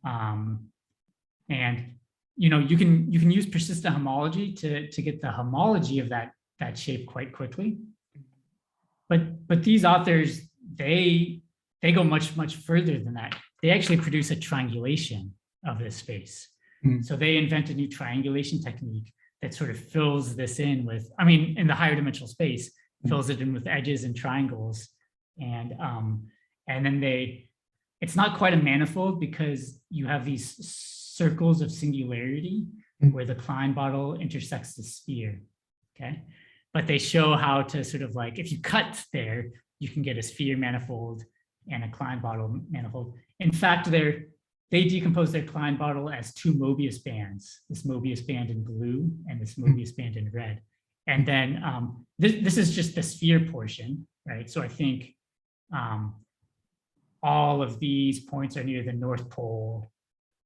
Speaker 2: and you can use persistent homology to get the homology of that shape quite quickly. But these authors, they go much further than that. They actually produce a triangulation of this space. So they invent a new triangulation technique that sort of fills this in with, in the higher dimensional space, fills it in with edges and triangles. And then it's not quite a manifold because you have these circles of singularity where the Klein bottle intersects the sphere, okay? But they show how to sort of if you cut there, you can get a sphere manifold and a Klein bottle manifold. In fact, they decompose their Klein bottle as 2 Mobius bands, this Mobius band in blue and this Mobius band in red. And then this is just the sphere portion, right? So I think all of these points are near the North Pole,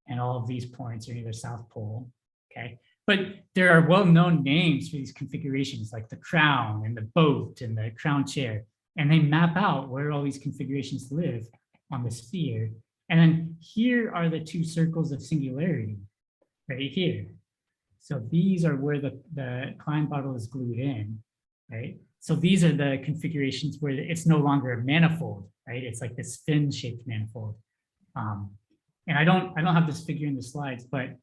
Speaker 2: and all of these points are near the South Pole, okay? But there are well-known names for these configurations, like the crown and the boat and the crown chair, and they map out where all these configurations live on the sphere. And then here are the 2 circles of singularity right here. So these are where the Klein bottle is glued in, right? So these are the configurations where it's no longer a manifold, right? It's like this fin-shaped manifold. And I don't have this figure in the slides, but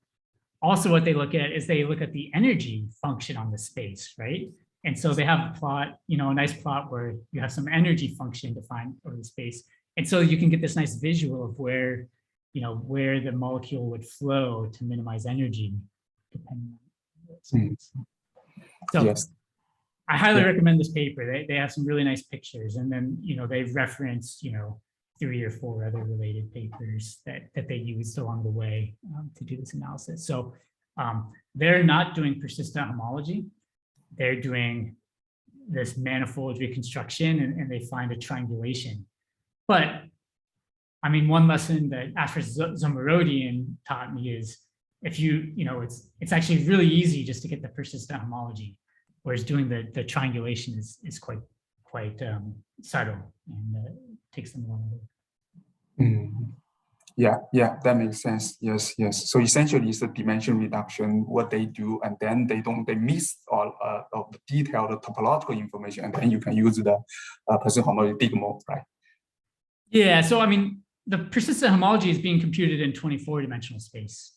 Speaker 2: also what they look at is they look at the energy function on the space, right? And so they have a plot, a nice plot where you have some energy function defined over the space. And so you can get this nice visual of where the molecule would flow to minimize energy, depending on the space. So yes. I highly recommend this paper. They have some really nice pictures, and then they've referenced 3 or 4 other related papers that they used along the way to do this analysis. So they're not doing persistent homology. They're doing this manifold reconstruction, and they find a triangulation. But one lesson that Afra Zomarodian taught me is if it's actually really easy just to get the persistent homology, whereas doing the triangulation is quite subtle and takes them a long way.
Speaker 1: Yeah, that makes sense. Yes. So essentially, it's a dimension reduction. What they do, and then they miss all of the detailed topological information, and then you can use the persistent homology dig more, right?
Speaker 2: Yeah. So the persistent homology is being computed in 24-dimensional space,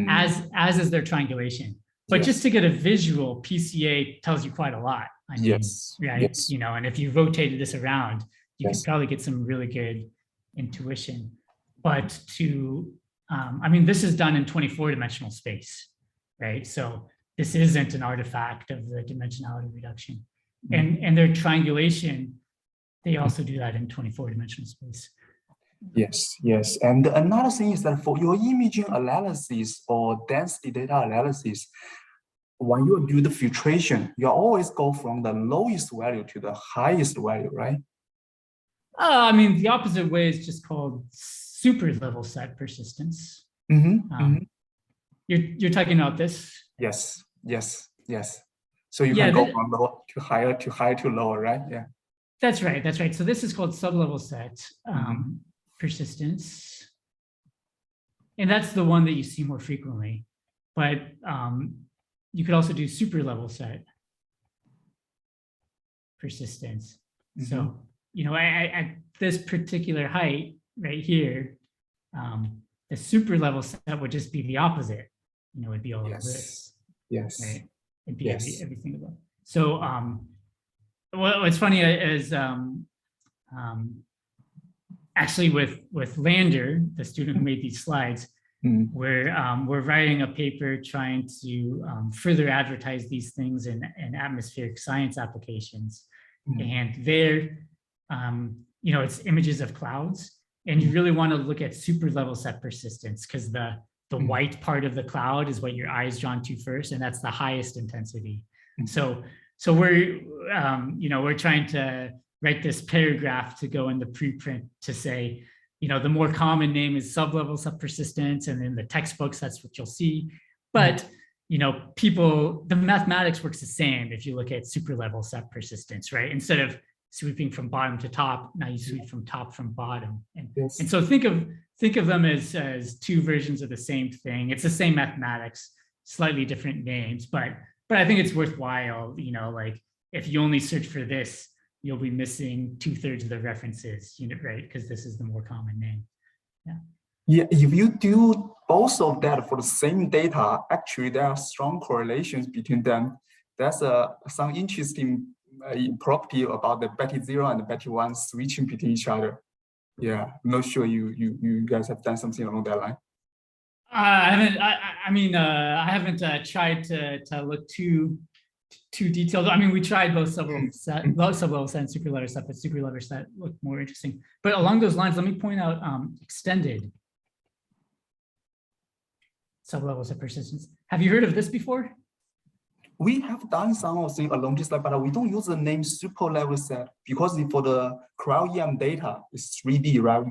Speaker 2: as is their triangulation. But just to get a visual, PCA tells you quite a lot. I mean, right? You know, and if you rotated this around, you could probably get some really good intuition. But to, I mean, this is done in 24-dimensional space, right? So this isn't an artifact of the dimensionality reduction. And their triangulation, they also do that in 24-dimensional space.
Speaker 1: Yes, yes. And another thing is that for your imaging analysis or density data analysis, when you do the filtration, you always go from the lowest value to the highest value, right?
Speaker 2: I mean, the opposite way is just called super level set persistence. You're talking about this?
Speaker 1: Yes, yes, yes. So you can go from low to higher to high to lower, right? Yeah.
Speaker 2: That's right. That's right. So this is called sub-level set persistence. And that's the one that you see more frequently. But you could also do super level set persistence. So, you know, at this particular height right here, the super level set would just be the opposite. You know, it'd be all of this.
Speaker 1: Yes.
Speaker 2: Right? It'd be everything above. So, what's funny is actually with Lander, the student who made these slides, we're writing a paper trying to further advertise these things in atmospheric science applications. And there, you know, it's images of clouds, and you really want to look at super level set persistence, because the white part of the cloud is what your eye is drawn to first, and that's the highest intensity. So we're, you know, we're trying to write this paragraph to go in the preprint to say, you know, the more common name is sublevel subpersistence, and in the textbooks, that's what you'll see. But, you know, the mathematics works the same if you look at super level subpersistence, right? Instead of sweeping from bottom to top, now you sweep from top from bottom. And so think of them as two versions of the same thing. It's the same mathematics, slightly different names, but I think it's worthwhile, you know, like if you only search for this, you'll be missing 2/3 of the references, you know, right? Because this is the more common name.
Speaker 1: Yeah, if you do both of that for the same data, actually there are strong correlations between them. There's some interesting property about the Betty 0 and the Betty 1 switching between each other. Yeah, I'm not sure you guys have done something along that line.
Speaker 2: I haven't tried to look too detailed. I mean, we tried both sublevel set and super level set, but super level set looked more interesting. But along those lines, let me point out extended sublevel set persistence. Have you heard of this before?
Speaker 1: We have done some of things along this line, but we don't use the name super level set because for the cryo-EM data, it's 3D, right?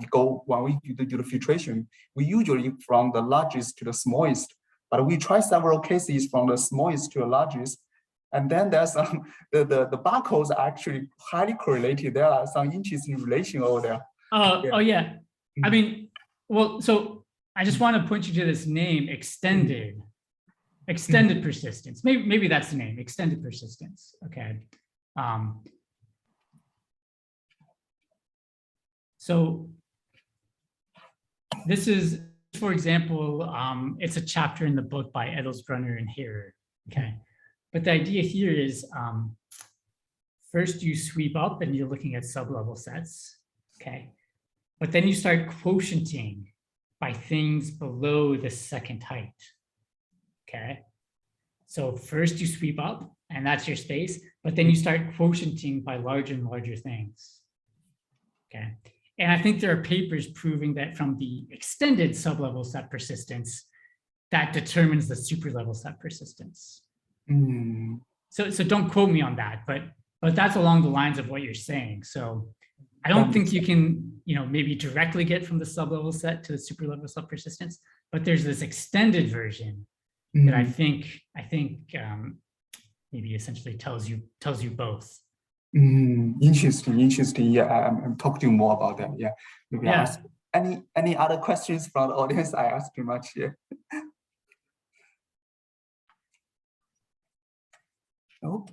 Speaker 1: When we do the filtration, we usually from the largest to the smallest, but we try several cases from the smallest to the largest. And then there's some, the barcodes are actually highly correlated. There are some interesting relation over there.
Speaker 2: Oh yeah. I mean, well, so I just want to point you to this name, extended persistence. Maybe that's the name, extended persistence. Okay. So this is, for example, it's a chapter in the book by Edelsbrunner and Herer. Okay. But the idea here is first you sweep up and you're looking at sublevel sets. Okay. But then you start quotienting by things below the second height. Okay. So first you sweep up and that's your space, but then you start quotienting by larger and larger things. Okay. And I think there are papers proving that from the extended sublevel set persistence, that determines the super level set persistence. So don't quote me on that, but that's along the lines of what you're saying. So I don't think you can, you know, maybe directly get from the sublevel set to the super level set persistence, but there's this extended version that I think maybe essentially tells you both.
Speaker 1: Interesting. Yeah, I'm talking to you more about that. Yeah, maybe ask any other questions from the audience. I asked too much here. No.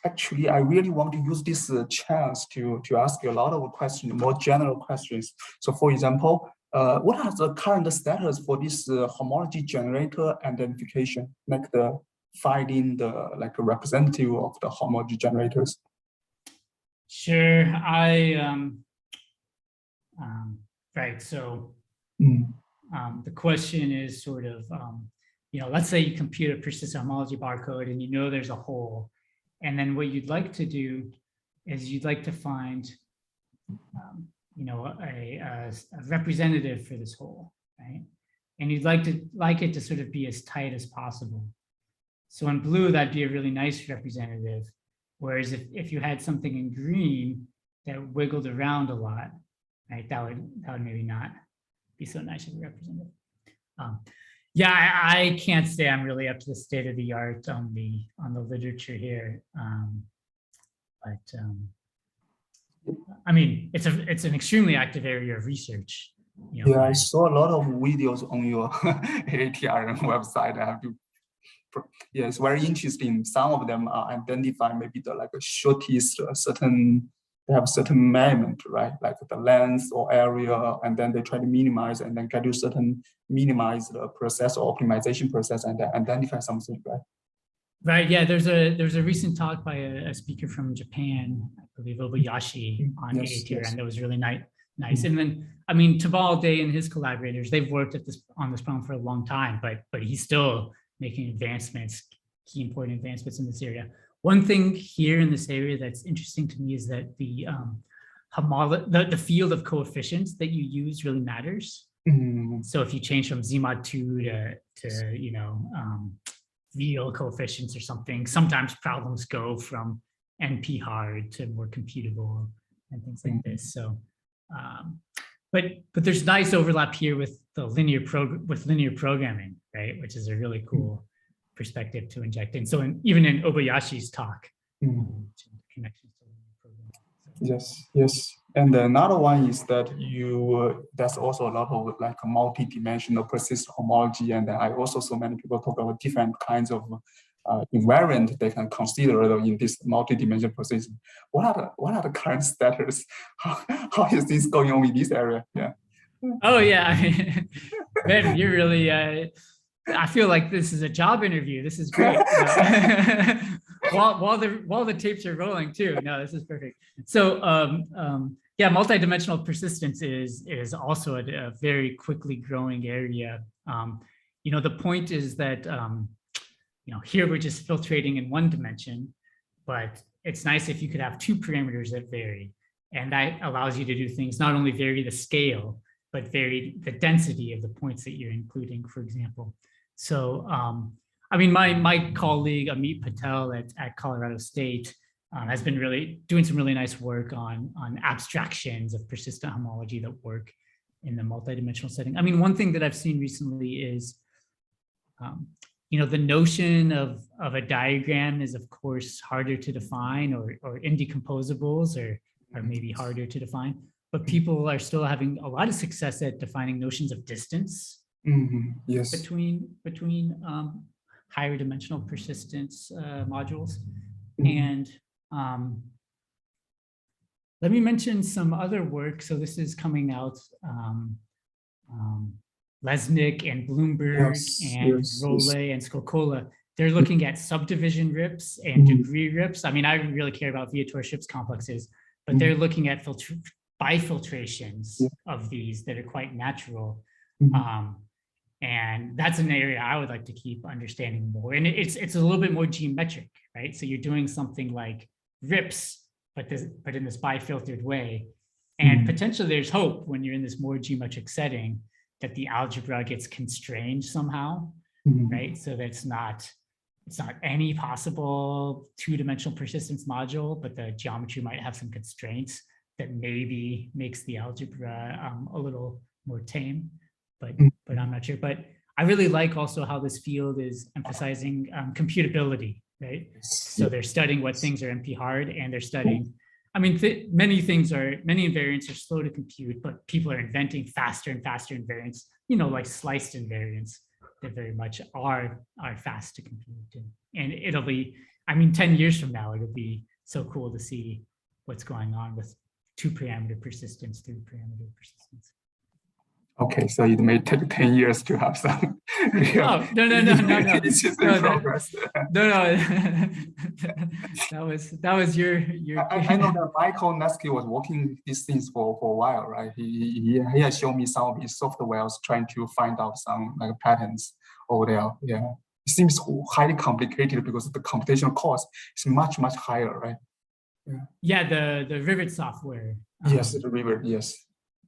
Speaker 1: Actually, I really want to use this chance to ask you a lot of questions, more general questions. So for example, what are the current status for this homology generator identification, like the finding the like a representative of the homology generators?
Speaker 2: Sure, right, so the question is sort of, let's say you compute a persistent homology barcode and you know there's a hole. And then what you'd like to do is you'd like to find, a representative for this hole, right? And you'd like it to sort of be as tight as possible. So in blue, that'd be a really nice representative. Whereas if you had something in green that wiggled around a lot, right, that would maybe not be so nice of a representative. Yeah, I can't say I'm really up to the state of the art on the literature here, I mean, it's an extremely active area of research.
Speaker 1: Yeah, I saw a lot of videos on your AATRN website. I have to. Yeah, it's very interesting. Some of them are identifying maybe the like a shortest they have certain measurement, right? Like the length or area, and then they try to minimize and then try to minimize the process or optimization process and then identify something, right?
Speaker 2: Right. Yeah. There's a recent talk by a speaker from Japan, I believe Obayashi, on AATRN that was really nice. And then, I mean, Topology and his collaborators, they've worked on this problem for a long time, but he's still making advancements, key important advancements in this area. One thing here in this area that's interesting to me is that the field of coefficients that you use really matters. So if you change from Z mod 2 to real coefficients or something, sometimes problems go from NP hard to more computable and things like this. So, but there's nice overlap here with the linear programming, right? Which is a really cool perspective to inject in. So even in Obayashi's talk, connections to linear programming. So.
Speaker 1: Yes. And another one is that there's also a lot of like multi-dimensional persistent homology, and I also saw many people talk about different kinds of invariant they can consider in this multi-dimensional persistent. What are the current status? How is this going on in this area? Yeah.
Speaker 2: Oh yeah, man, you're really. I feel like this is a job interview. This is great. While the tapes are rolling too. No, this is perfect. So yeah, multidimensional persistence is also a very quickly growing area. The point is that here we're just filtrating in one dimension, but it's nice if you could have two parameters that vary, and that allows you to do things not only vary the scale, but vary the density of the points that you're including, for example. So, I mean, my colleague Amit Patel at Colorado State has been really doing some really nice work on abstractions of persistent homology that work in the multidimensional setting. I mean, one thing that I've seen recently is, the notion of a diagram is, of course, harder to define, or indecomposables are maybe harder to define, but people are still having a lot of success at defining notions of distance.
Speaker 1: Yes.
Speaker 2: Between higher dimensional persistence modules. And let me mention some other work. So this is coming out, Lesnick and Bloomberg and Rollet and Skokola. They're looking at subdivision RIPs and degree RIPs. I mean, I really care about Viator-Ship's complexes, but they're looking at bifiltrations of these that are quite natural. And that's an area I would like to keep understanding more. And it's a little bit more geometric, right? So you're doing something like RIPs, but in this bifiltered way. And potentially there's hope when you're in this more geometric setting that the algebra gets constrained somehow, right? So that's it's not any possible two-dimensional persistence module, but the geometry might have some constraints that maybe makes the algebra a little more tame. But I'm not sure. But I really like also how this field is emphasizing computability, right? So they're studying what things are NP hard, and they're studying, I mean, many invariants are slow to compute, but people are inventing faster and faster invariants, like sliced invariants that very much are fast to compute. And I mean, 10 years from now, it'll be so cool to see what's going on with 2-parameter persistence, 3-parameter persistence.
Speaker 1: Okay, so it may take 10 years to have some real
Speaker 2: Oh, no.
Speaker 1: progress.
Speaker 2: No. that was your
Speaker 1: I know that Michael Nesky was working these things for a while, right? He has shown me some of his softwares trying to find out some like patterns over there. Yeah, it seems highly complicated because the computational cost is much higher, right?
Speaker 2: Yeah, the Rivet software.
Speaker 1: Yes, the Rivet. Yes.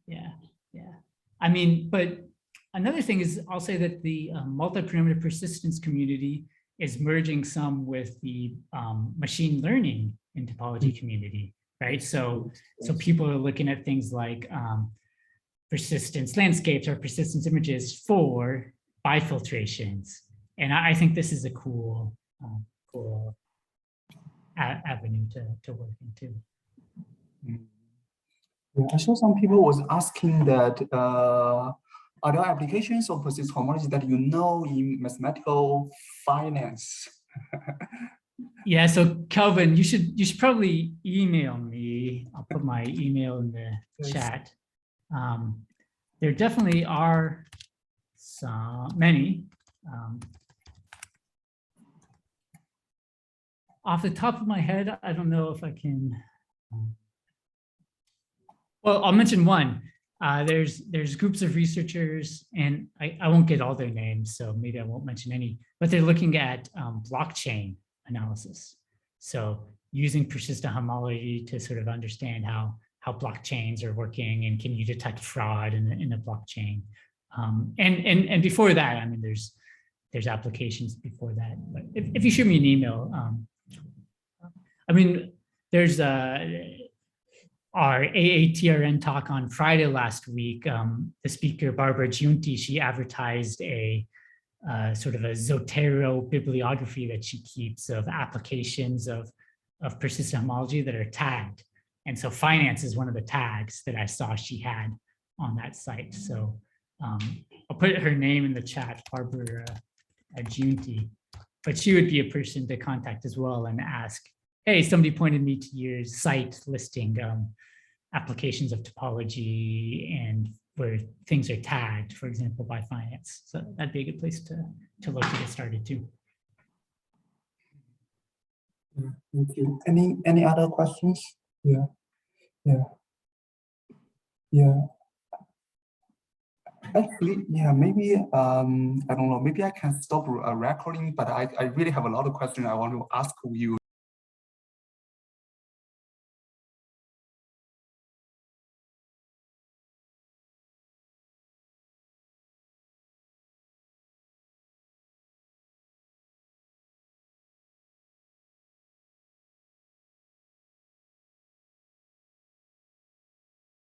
Speaker 2: Yeah. I mean, but another thing is, I'll say that the multi-parameter persistence community is merging some with the machine learning in topology community, right? So people are looking at things like persistence landscapes or persistence images for bifiltrations, and I think this is a cool avenue to work into.
Speaker 1: Yeah, I saw some people was asking that are there applications of persistence homology that you know in mathematical finance?
Speaker 2: Yeah, so Kelvin, you should probably email me. I'll put my email in the chat. There definitely are many. Off the top of my head, I don't know if I can. Well, I'll mention one. There's groups of researchers, and I won't get all their names, so maybe I won't mention any, but they're looking at blockchain analysis. So using persistent homology to sort of understand how blockchains are working, and can you detect fraud in a blockchain. And before that, I mean, there's applications before that. But if you shoot me an email, I mean, there's our AATRN talk on Friday last week. The speaker, Barbara Giunti, she advertised a sort of a Zotero bibliography that she keeps of applications of persistent homology that are tagged. And so finance is one of the tags that I saw she had on that site. So I'll put her name in the chat, Barbara Giunti, but she would be a person to contact as well and ask, hey, somebody pointed me to your site listing applications of topology and where things are tagged, for example, by finance. So that'd be a good place to look to get started too.
Speaker 1: Thank you. Any other questions? Yeah. Actually, yeah, maybe I don't know. Maybe I can stop recording, but I really have a lot of questions I want to ask you.